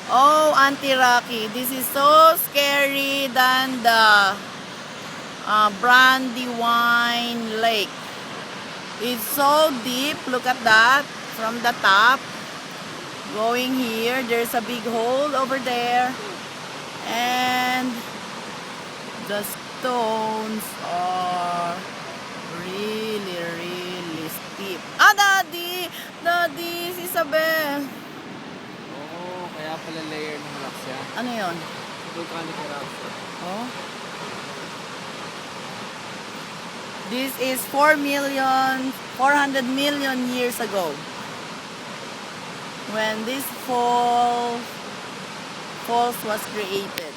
Oh, Auntie Rocky, this is so scary than the Brandywine Lake. It's so deep. Look at that from the top. Going here, there's a big hole over there. And the stones are really, really steep. Ah, Daddy! Daddy, si Isabel. Oo, kaya pala layer ng rocks yan. Ano yon? Volcanic eruption. Oh. This is 400 million years ago. When this falls was created.